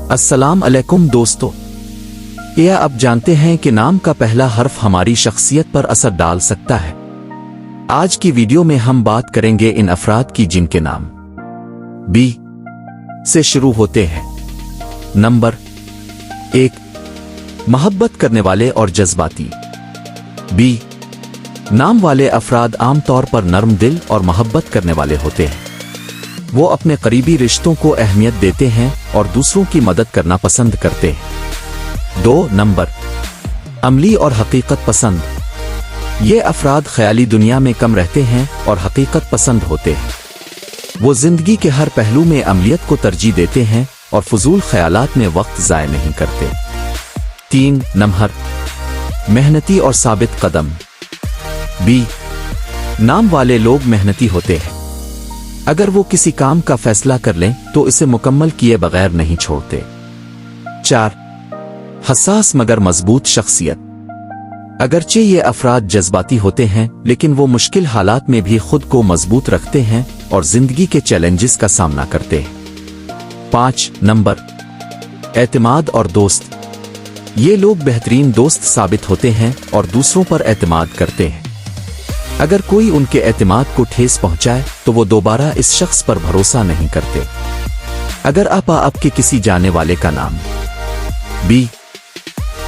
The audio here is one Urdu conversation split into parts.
السلام علیکم دوستو، کیا اب جانتے ہیں کہ نام کا پہلا حرف ہماری شخصیت پر اثر ڈال سکتا ہے؟ آج کی ویڈیو میں ہم بات کریں گے ان افراد کی جن کے نام بی سے شروع ہوتے ہیں۔ نمبر 1، محبت کرنے والے اور جذباتی۔ بی نام والے افراد عام طور پر نرم دل اور محبت کرنے والے ہوتے ہیں۔ وہ اپنے قریبی رشتوں کو اہمیت دیتے ہیں اور دوسروں کی مدد کرنا پسند کرتے ہیں۔ 2 نمبر، عملی اور حقیقت پسند۔ یہ افراد خیالی دنیا میں کم رہتے ہیں اور حقیقت پسند ہوتے ہیں۔ وہ زندگی کے ہر پہلو میں عملیت کو ترجیح دیتے ہیں اور فضول خیالات میں وقت ضائع نہیں کرتے۔ 3 نمبر، محنتی اور ثابت قدم۔ بی نام والے لوگ محنتی ہوتے ہیں۔ اگر وہ کسی کام کا فیصلہ کر لیں تو اسے مکمل کیے بغیر نہیں چھوڑتے۔ 4، حساس مگر مضبوط شخصیت۔ اگرچہ یہ افراد جذباتی ہوتے ہیں لیکن وہ مشکل حالات میں بھی خود کو مضبوط رکھتے ہیں اور زندگی کے چیلنجز کا سامنا کرتے ہیں۔ 5 نمبر، اعتماد اور دوست۔ یہ لوگ بہترین دوست ثابت ہوتے ہیں اور دوسروں پر اعتماد کرتے ہیں۔ اگر کوئی ان کے اعتماد کو ٹھیس پہنچائے تو وہ دوبارہ اس شخص پر بھروسہ نہیں کرتے۔ اگر آپ کے کسی جانے والے کا نام بی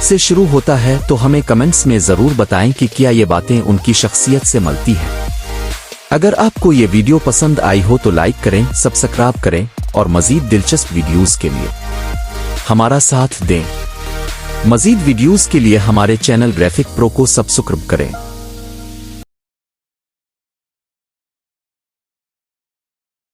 سے شروع ہوتا ہے تو ہمیں کمنٹس میں ضرور بتائیں کہ کیا یہ باتیں ان کی شخصیت سے ملتی ہیں۔ اگر آپ کو یہ ویڈیو پسند آئی ہو تو لائک کریں، سبسکرائب کریں اور مزید دلچسپ ویڈیوز کے لیے ہمارا ساتھ دیں۔ مزید ویڈیوز کے لیے ہمارے چینل گرافک پرو کو سبسکرائب کریں۔